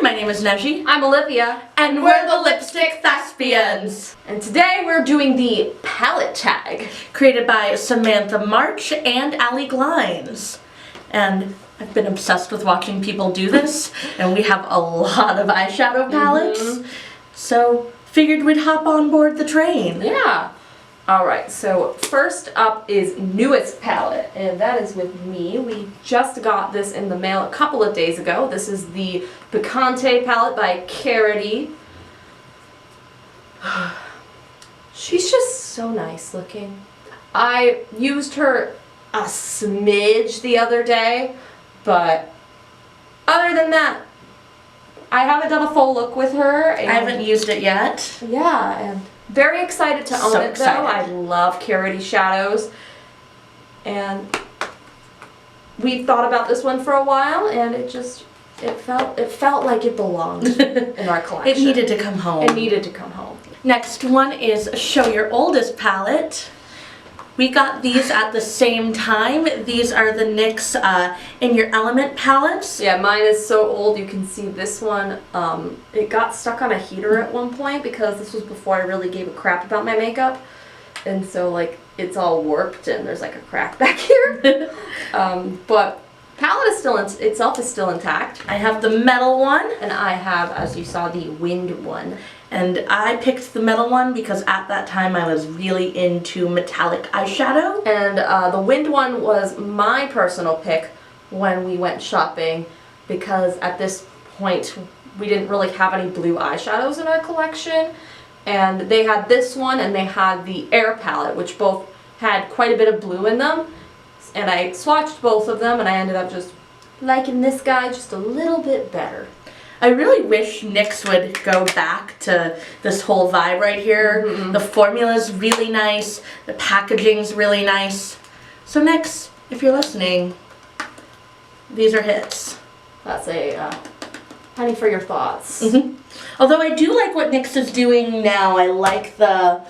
my name is Najy. I'm Alivia. And we're the Lipstick Thespians. And today we're doing the palette tag. Created by Samantha March and Allie Glines. And I've been obsessed with watching people do this, and we have a lot of eyeshadow palettes. So figured we'd hop on board the train. Yeah. Alright, so first up is Newest palette, and that is with me. We just got this in the mail a couple of days ago. This is the Picante palette by Carity. She's just so nice looking. I used her a smidge the other day, but other than that, I haven't done a full look with her. I haven't used it yet. Yeah, and very excited to own it though. I love Carity shadows, and we've thought about this one for a while, and it felt like it belonged in our collection. It needed to come home. It needed to come home. Next one is Show Your Oldest palette. We got these at the same time. These are the NYX In Your Element palettes. Yeah, mine is so old. You can see this one. It got stuck on a heater at one point because this was before I really gave a crap about my makeup. And so, like, it's all warped and there's like a crack back here. But palette is still itself is still intact. I have the metal one. And I have, as you saw, the wind one. And I picked the metal one because at that time I was really into metallic eyeshadow. And the wind one was my personal pick when we went shopping, because at this point we didn't really have any blue eyeshadows in our collection. And they had this one and they had the Air palette, which both had quite a bit of blue in them. And I swatched both of them and I ended up just liking this guy just a little bit better. I really wish NYX would go back to this whole vibe right here. The formula's really nice, the packaging's really nice. So NYX, if you're listening, these are hits. That's a penny for your thoughts. Although I do like what NYX is doing now. I like the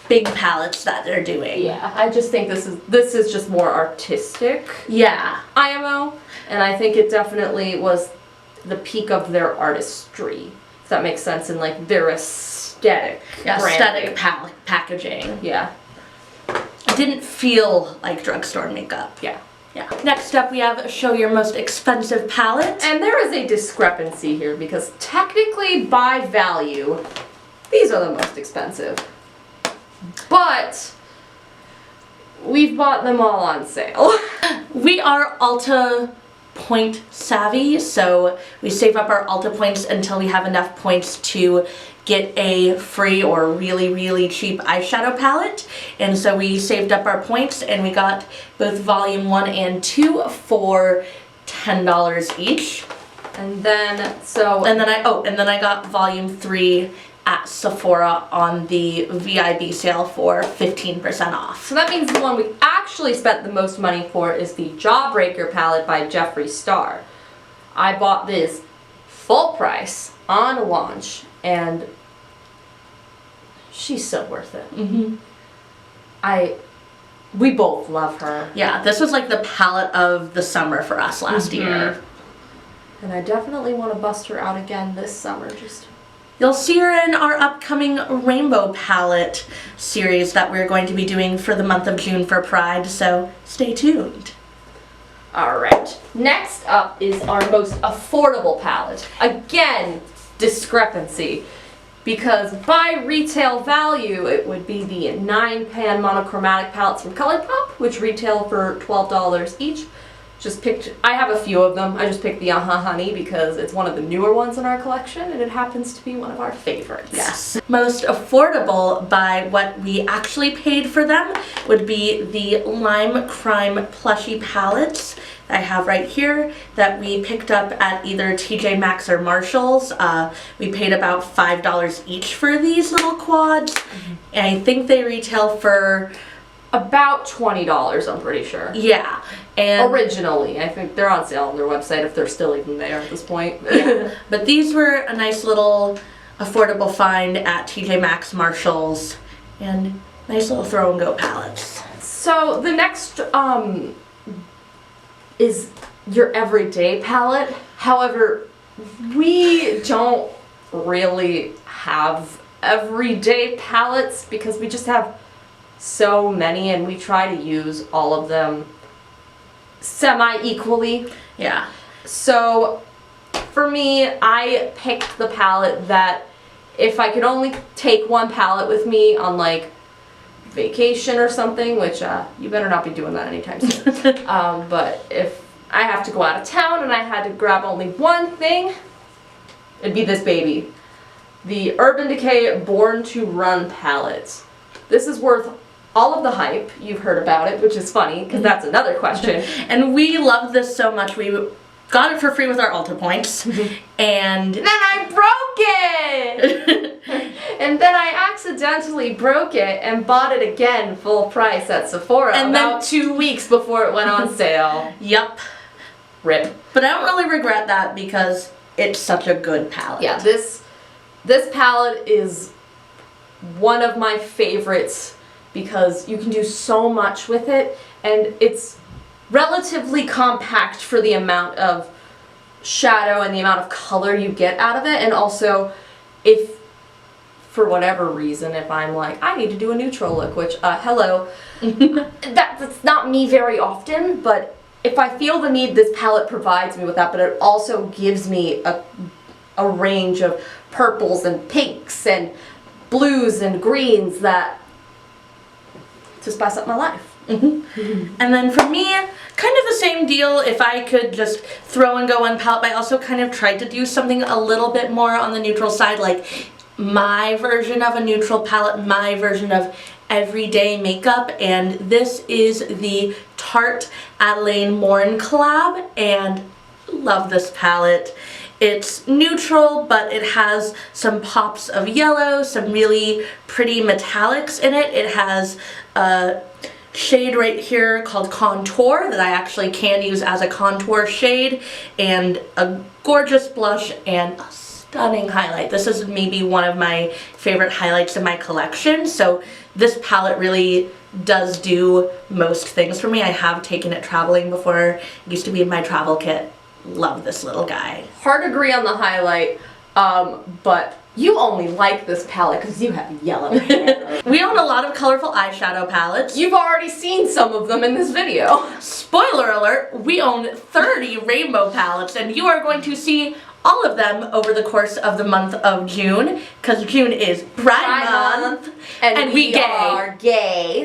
big palettes that they're doing. Yeah, I just think this is just more artistic. Yeah. IMO, and I think it definitely was the peak of their artistry, if that makes sense, and like their aesthetic. Yeah, aesthetic packaging. Yeah. It didn't feel like drugstore makeup. Yeah. Yeah. Next up we have Show Your Most Expensive palette. And there is a discrepancy here because technically by value, these are the most expensive. But we've bought them all on sale. We are Ulta point savvy, so we save up our Ulta points until we have enough points to get a free or really, really cheap eyeshadow palette. And so we saved up our points and we got both volume 1 and 2 for $10 each. And then I got volume 3 at Sephora on the VIB sale for 15% off. So that means the one we actually spent the most money for is the Jawbreaker palette by Jeffree Star. I bought this full price on launch, and she's so worth it. We both love her. Yeah, this was like the palette of the summer for us last year. And I definitely want to bust her out again this summer. You'll see her in our upcoming Rainbow Palette series that we're going to be doing for the month of June for Pride, so stay tuned. Alright, next up is our most affordable palette. Again, discrepancy. Because by retail value, it would be the 9-pan monochromatic palettes from Colourpop, which retail for $12 each. I have a few of them. I just picked the Honey because it's one of the newer ones in our collection and it happens to be one of our favorites. Yes. Most affordable by what we actually paid for them would be the Lime Crime plushie palettes I have right here that we picked up at either TJ Maxx or Marshall's. We paid about $5 each for these little quads, and I think they retail for about $20, I'm pretty sure. Yeah. And originally, I think they're on sale on their website if they're still even there at this point. Yeah. But these were a nice little affordable find at TJ Maxx, Marshall's, and nice little throw and go palettes. So the next is your everyday palette. However, we don't really have everyday palettes because we just have so many and we try to use all of them semi-equally. Yeah. So for me, I picked the palette that if I could only take one palette with me on like vacation or something, which you better not be doing that anytime soon. But if I have to go out of town and I had to grab only one thing, it'd be this baby. The Urban Decay Born to Run palette. This is worth all of the hype. You've heard about it, which is funny because that's another question. And we love this so much. We got it for free with our Ulta points. And then I broke it! And then I accidentally broke it and bought it again full price at Sephora And about 2 weeks before it went on sale. Yep. Rip. But I don't really regret that because it's such a good palette. Yeah, this palette is one of my favorites because you can do so much with it and it's relatively compact for the amount of shadow and the amount of color you get out of it. And also, if for whatever reason, if I'm like, I need to do a neutral look, which, hello, that's not me very often, but if I feel the need, this palette provides me with that, but it also gives me a range of purples and pinks and blues and greens that to spice up my life. And then for me, kind of the same deal. If I could just throw and go one palette, but I also kind of tried to do something a little bit more on the neutral side, like my version of a neutral palette, my version of everyday makeup, and this is the Tarte Adelaine Morn collab, and love this palette. It's neutral, but it has some pops of yellow, some really pretty metallics in it. It has a shade right here called Contour that I actually can use as a contour shade, and a gorgeous blush and a stunning highlight. This is maybe one of my favorite highlights in my collection, so this palette really does do most things for me. I have taken it traveling before. It used to be in my travel kit. Love this little guy. Hard to agree on the highlight, but you only like this palette because you have yellow hair. We own a lot of colorful eyeshadow palettes. You've already seen some of them in this video. Spoiler alert, we own 30 rainbow palettes, and you are going to see all of them over the course of the month of June, because June is Pride Month, and we are gay.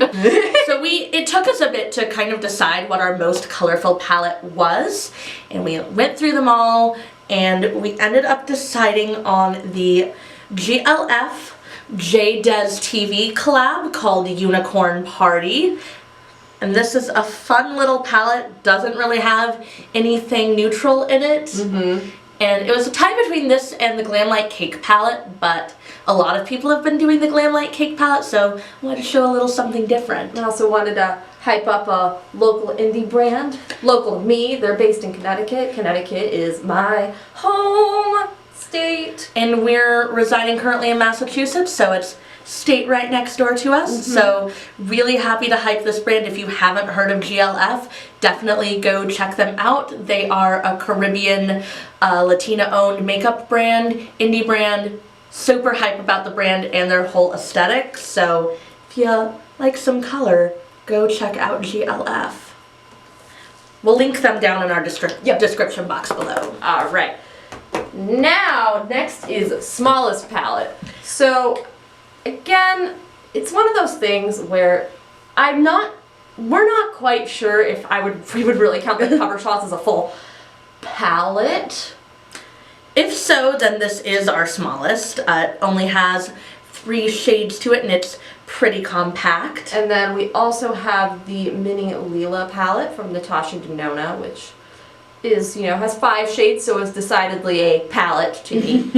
So it took us a bit to kind of decide what our most colorful palette was, and we went through them all, and we ended up deciding on the GLF J-Des TV collab called Unicorn Party. And this is a fun little palette, doesn't really have anything neutral in it. And it was a tie between this and the Glamlight Cake palette, but a lot of people have been doing the Glamlight Cake palette, so I wanted to show a little something different. I also wanted to hype up a local indie brand. Local to me, they're based in Connecticut. Connecticut is my home state. And we're residing currently in Massachusetts, so it's state right next door to us. So really happy to hype this brand. If you haven't heard of GLF, definitely go check them out. They are a Caribbean Latina owned makeup brand, indie brand. Super hype about the brand and their whole aesthetic. So if you like some color, go check out GLF. We'll link them down in our description box below. All right. Now, next is smallest palette. So again, it's one of those things where we're not quite sure if we would really count the cover shots as a full palette. If so, then this is our smallest. It only has 3 shades to it, and it's pretty compact. And then we also have the Mini Lila palette from Natasha Denona, which is, has 5 shades, so it's decidedly a palette to me.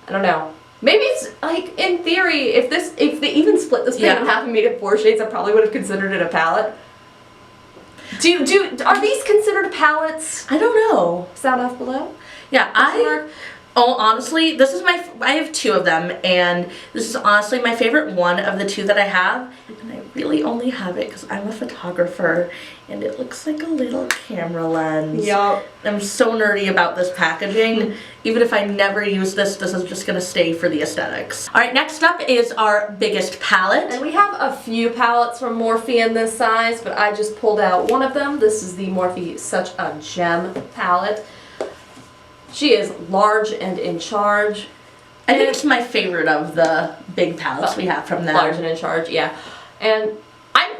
I don't know. Maybe it's like, in theory, if they even split this thing in half and made it 4 shades, I probably would have considered it a palette. Are these considered palettes? I don't know. Sound off below? Yeah, Oh, honestly, I have two of them, and this is honestly my favorite one of the two that I have, and I really only have it because I'm a photographer, and it looks like a little camera lens. Yup. I'm so nerdy about this packaging. Even if I never use this, this is just gonna stay for the aesthetics. All right, next up is our biggest palette. And we have a few palettes from Morphe in this size, but I just pulled out one of them. This is the Morphe Such a Gem palette. She is large and in charge. I think it's my favorite of the big palettes we have from them. Large and in charge, yeah. And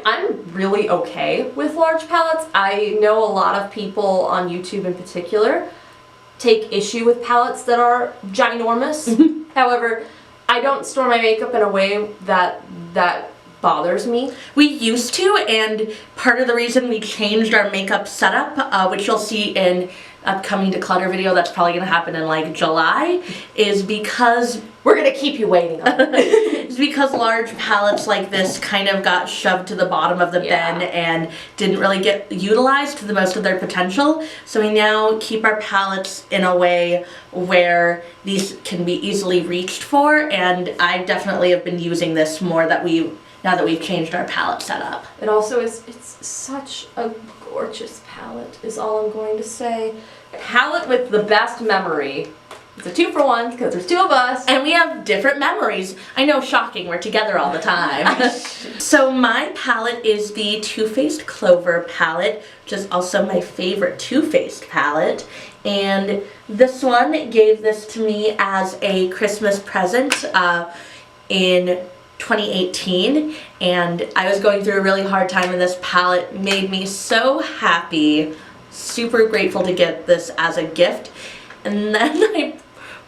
I'm really okay with large palettes. I know a lot of people on YouTube in particular take issue with palettes that are ginormous. However, I don't store my makeup in a way that bothers me. We used to, and part of the reason we changed our makeup setup, which you'll see in upcoming declutter video that's probably going to happen in like July, is because we're going to keep you waiting on it. It's because large palettes like this kind of got shoved to the bottom of the bin and didn't really get utilized to the most of their potential. So we now keep our palettes in a way where these can be easily reached for, and I definitely have been using this more now that we've changed our palette setup. It also it's such a gorgeous palette is all I'm going to say. Palette with the best memory. It's a 2-for-1 because there's two of us. And we have different memories. I know, shocking, we're together all the time. So my palette is the Too Faced Clover palette, which is also my favorite Too Faced palette. And this one gave this to me as a Christmas present in 2018, and I was going through a really hard time, and this palette made me so happy. Super grateful to get this as a gift. And then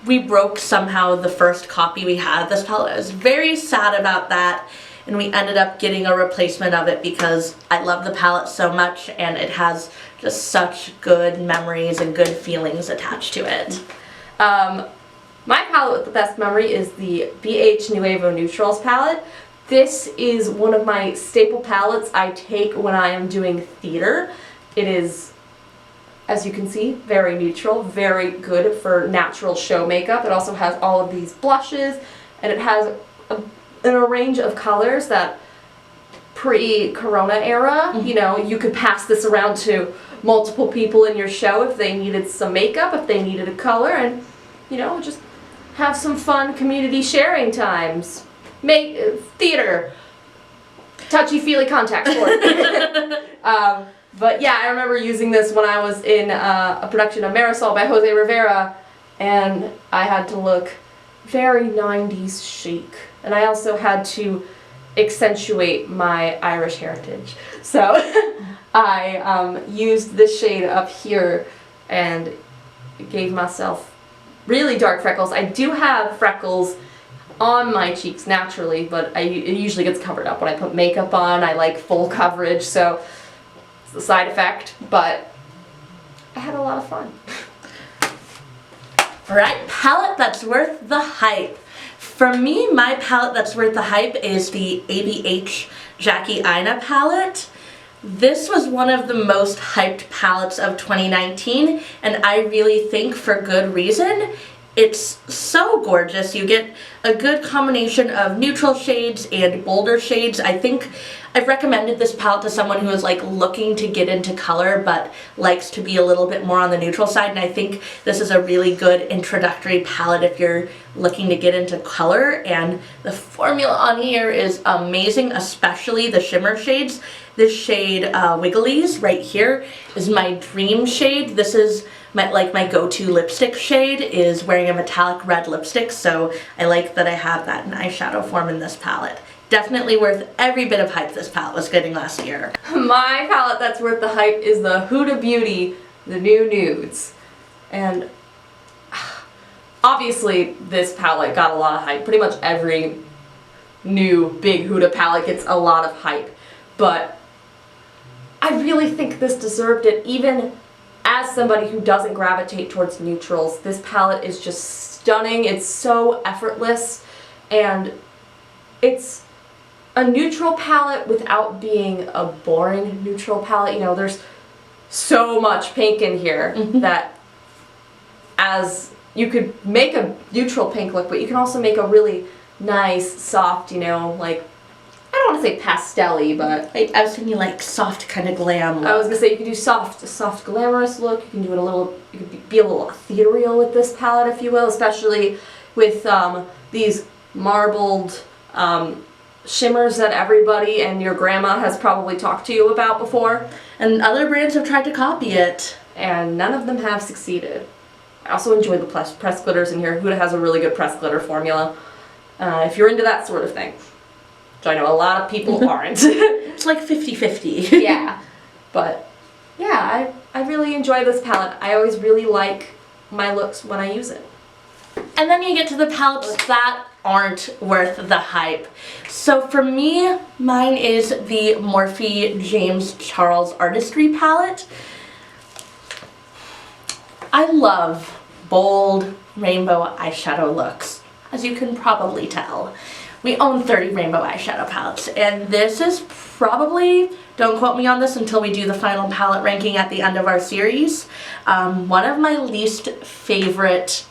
we broke somehow the first copy we had of this palette. I was very sad about that, and we ended up getting a replacement of it because I love the palette so much, and it has just such good memories and good feelings attached to it. My palette with the best memory is the BH Nuevo Neutrals palette. This is one of my staple palettes I take when I am doing theater. It is, as you can see, very neutral, very good for natural show makeup. It also has all of these blushes, and it has a range of colors that pre-corona era, you know, you could pass this around to multiple people in your show if they needed some makeup, if they needed a color, and, you know, just have some fun community sharing times. Make theater, touchy-feely contact sport. But yeah, I remember using this when I was in a production of Marisol by Jose Rivera, and I had to look very 90s chic. And I also had to accentuate my Irish heritage. So I used this shade up here and gave myself really dark freckles. I do have freckles on my cheeks naturally, but it usually gets covered up when I put makeup on. I like full coverage, so it's the side effect, but I had a lot of fun. Alright, palette that's worth the hype. For me, my palette that's worth the hype is the ABH Jackie Aina palette. This was one of the most hyped palettes of 2019, and I really think for good reason. It's so gorgeous. You get a good combination of neutral shades and bolder shades. I think I've recommended this palette to someone who is like looking to get into color but likes to be a little bit more on the neutral side, and I think this is a really good introductory palette if you're looking to get into color. And the formula on here is amazing, especially the shimmer shades. This shade Wigglies right here is my dream shade. This is my go-to lipstick shade, is wearing a metallic red lipstick, so I like that I have that in eyeshadow form in this palette. Definitely worth every bit of hype this palette was getting last year. My palette that's worth the hype is the Huda Beauty, the new Nudes. And obviously this palette got a lot of hype. Pretty much every new big Huda palette gets a lot of hype. But I really think this deserved it, even as somebody who doesn't gravitate towards neutrals. This palette is just stunning. It's so effortless, and it's a neutral palette without being a boring neutral palette. You know, there's so much pink in here that as you could make a neutral pink look, but you can also make a really nice, soft, you know, like, I don't want to say pastel-y, but... I was thinking like soft kind of glam look. I was going to say you can do a soft glamorous look. You can do it a little, you could be a little ethereal with this palette, if you will, especially with these marbled shimmers that everybody and your grandma has probably talked to you about before. And other brands have tried to copy it. And none of them have succeeded. I also enjoy the pressed glitters in here. Huda has a really good pressed glitter formula. If you're into that sort of thing. Which I know a lot of people aren't. It's like 50-50. Yeah. But, yeah, I really enjoy this palette. I always really like my looks when I use it. And then you get to the palettes that aren't worth the hype. So for me, mine is the Morphe James Charles Artistry palette. I love bold rainbow eyeshadow looks, as you can probably tell. We own 30 rainbow eyeshadow palettes, and this is probably, don't quote me on this until we do the final palette ranking at the end of our series, one of my least favorite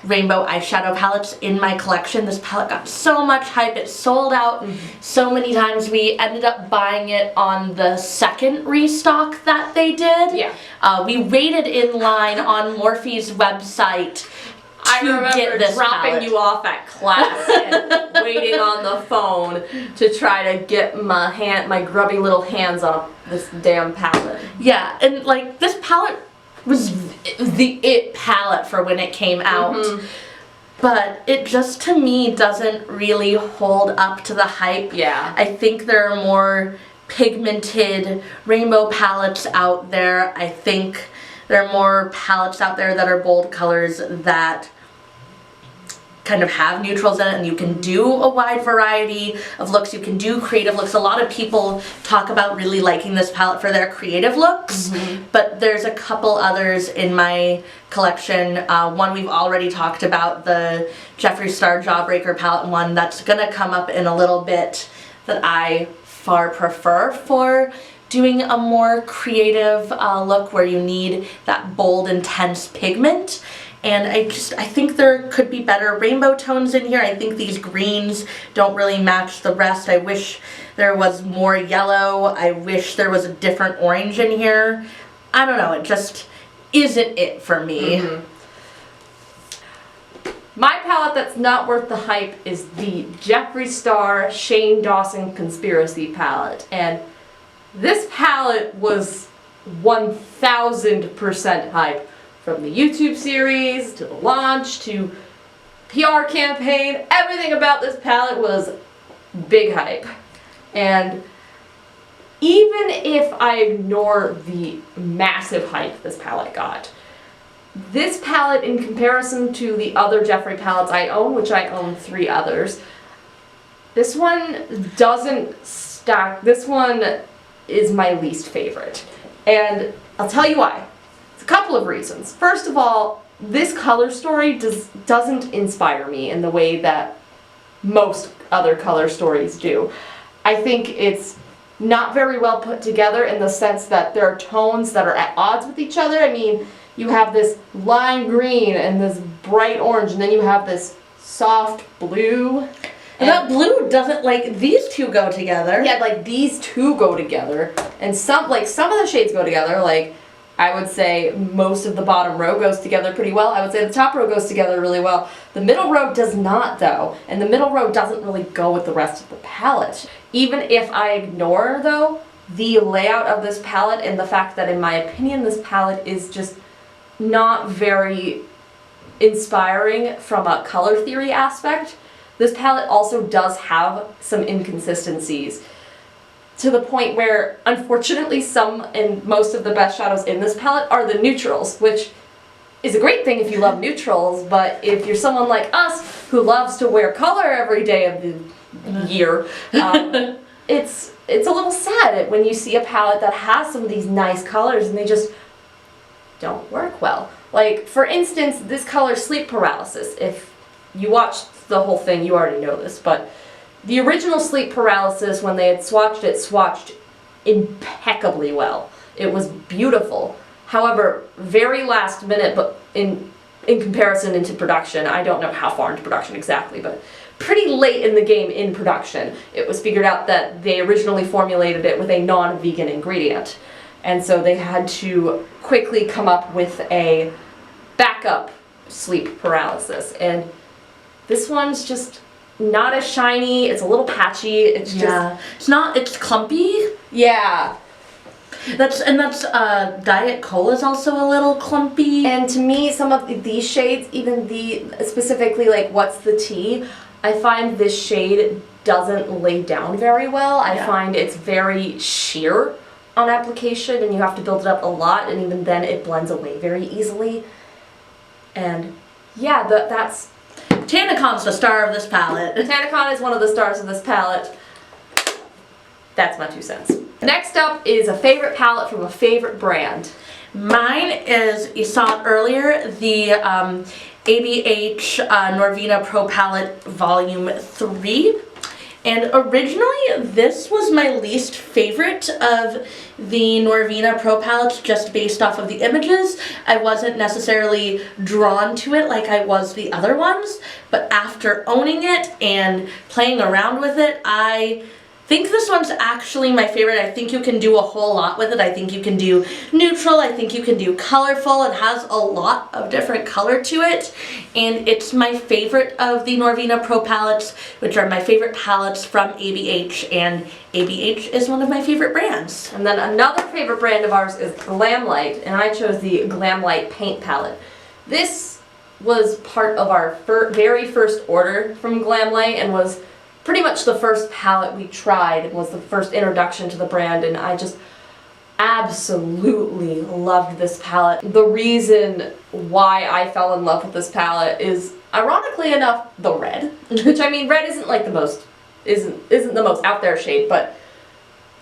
rainbow eyeshadow palettes in my collection. This palette got so much hype, it sold out so many times. We ended up buying it on the second restock that they did. Yeah. We waited in line on Morphe's website I remember dropping you off at class and waiting on the phone to try to get my grubby little hands on this damn palette. Yeah, and like this palette was the it palette for when it came out. But it just, to me, doesn't really hold up to the hype. Yeah. I think there are more pigmented rainbow palettes out there. I think there are more palettes out there that are bold colors that kind of have neutrals in it, and you can do a wide variety of looks. You can do creative looks. A lot of people talk about really liking this palette for their creative looks, but there's a couple others in my collection. One we've already talked about, the Jeffree Star Jawbreaker palette, one that's gonna come up in a little bit that I far prefer for doing a more creative look where you need that bold, intense pigment. And I think there could be better rainbow tones in here. I think these greens don't really match the rest. I wish there was more yellow. I wish there was a different orange in here. I don't know, it just isn't it for me. My palette that's not worth the hype is the Jeffree Star Shane Dawson Conspiracy palette. And this palette was 1000% hype. From the YouTube series, to the launch, to PR campaign, everything about this palette was big hype. And even if I ignore the massive hype this palette got, this palette, in comparison to the other Jeffree palettes I own, which I own 3 others, this one doesn't stack. This one is my least favorite. And I'll tell you why. A couple of reasons. First of all, this color story doesn't inspire me in the way that most other color stories do. I think it's not very well put together in the sense that there are tones that are at odds with each other. I mean, you have this lime green and this bright orange, and then you have this soft blue. And that blue doesn't, like, these two go together. Yeah, like these two go together. And some of the shades go together, like I would say most of the bottom row goes together pretty well. I would say the top row goes together really well. The middle row does not, though, and the middle row doesn't really go with the rest of the palette. Even if I ignore, though, the layout of this palette and the fact that, in my opinion, this palette is just not very inspiring from a color theory aspect, this palette also does have some inconsistencies. To the point where, unfortunately, some and most of the best shadows in this palette are the neutrals, which is a great thing if you love neutrals, but if you're someone like us who loves to wear color every day of the year, it's a little sad when you see a palette that has some of these nice colors and they just don't work well. Like, for instance, this color Sleep Paralysis. If you watched the whole thing, you already know this, but the original Sleep Paralysis, when they had swatched it, swatched impeccably well. It was beautiful. However, very last minute, but in in comparison into production. I don't know how far into production exactly, but pretty late in the game in production. It was figured out that they originally formulated it with a non-vegan ingredient. And so they had to quickly come up with a backup sleep paralysis. And this one's just not as shiny, it's a little patchy, it's just... It's clumpy. Yeah. That's Diet Cola is also a little clumpy. And to me, some of these shades, even specifically like What's the Tea, I find this shade doesn't lay down very well. I find it's very sheer on application and you have to build it up a lot, and even then it blends away very easily. And yeah, that's... Tanacon's the star of this palette. Tanacon is one of the stars of this palette. That's my 2 cents. Next up is a favorite palette from a favorite brand. Mine is, you saw it earlier, the ABH Norvina Pro Palette Volume 3. And originally, this was my least favorite of the Norvina Pro palettes, just based off of the images. I wasn't necessarily drawn to it like I was the other ones, but after owning it and playing around with it, I think this one's actually my favorite. I think you can do a whole lot with it. I think you can do neutral, I think you can do colorful. It has a lot of different color to it, and it's my favorite of the Norvina Pro palettes, which are my favorite palettes from ABH, and ABH is one of my favorite brands. And then another favorite brand of ours is Glamlight, and I chose the Glamlight paint palette. This was part of our very first order from Glamlight and was pretty much the first palette we tried, was the first introduction to the brand, and I just absolutely loved this palette. The reason why I fell in love with this palette is, ironically enough, the red. Which, I mean, red isn't like the most, isn't the most out there shade, but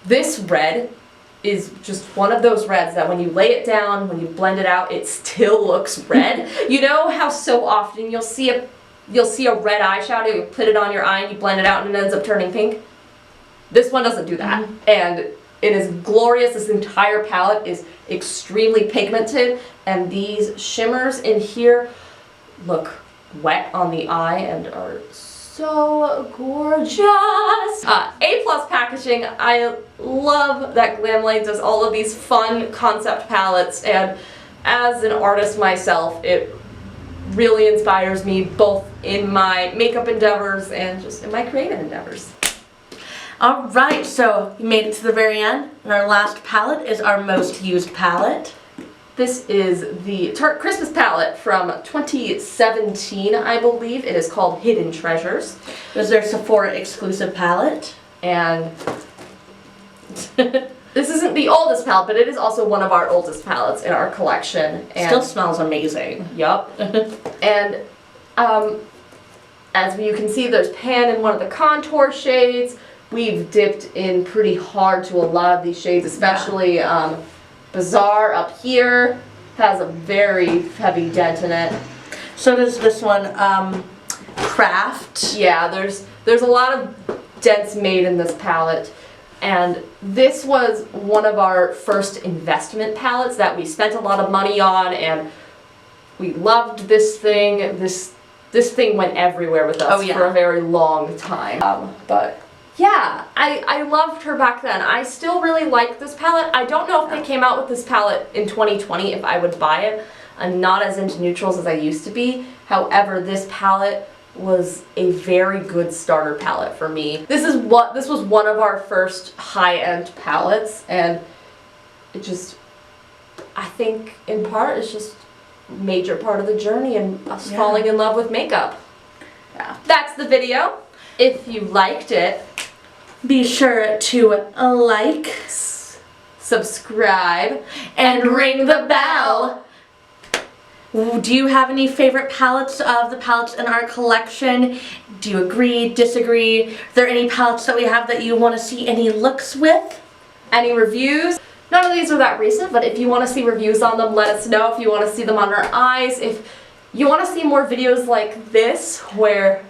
this red is just one of those reds that when you lay it down, when you blend it out, it still looks red. You know how so often you'll see a red eyeshadow, you put it on your eye and you blend it out and it ends up turning pink? This one doesn't do that. And it is glorious. This entire palette is extremely pigmented, and these shimmers in here look wet on the eye and are so gorgeous. A+ packaging. I love that Glamlight does all of these fun concept palettes, and as an artist myself, it really inspires me both in my makeup endeavors and just in my creative endeavors. Alright, so we made it to the very end, and our last palette is our most used palette. This is the Tarte Christmas palette from 2017, I believe. It is called Hidden Treasures. It was their Sephora exclusive palette. And this isn't the oldest palette, but it is also one of our oldest palettes in our collection. And still smells amazing. Yup. And as you can see, there's pan in one of the contour shades. We've dipped in pretty hard to a lot of these shades, especially Bazaar up here has a very heavy dent in it. So does this one, Craft. Yeah, there's a lot of dents made in this palette. And this was one of our first investment palettes that we spent a lot of money on, and we loved this thing. This thing went everywhere with us for a very long time. But yeah, I loved her back then. I still really like this palette. I don't know if they came out with this palette in 2020 if I would buy it. I'm not as into neutrals as I used to be. However, this palette was a very good starter palette for me. This was one of our first high-end palettes, and it just, I think in part it's just a major part of the journey and us falling in love with makeup. Yeah. That's the video. If you liked it, be sure to like, subscribe, and ring the bell. Do you have any favorite palettes of the palettes in our collection? Do you agree, disagree? Are there any palettes that we have that you want to see any looks with? Any reviews? None of these are that recent, but if you want to see reviews on them, let us know. If you want to see them on our eyes, if you want to see more videos like this where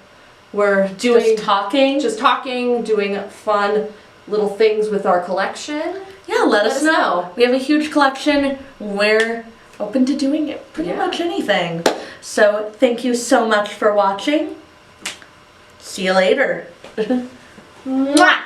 we're doing just talking, doing fun little things with our collection, yeah, let us know. We have a huge collection. We're open to doing it pretty Yeah. much anything. So thank you so much for watching. See you later. Mwah!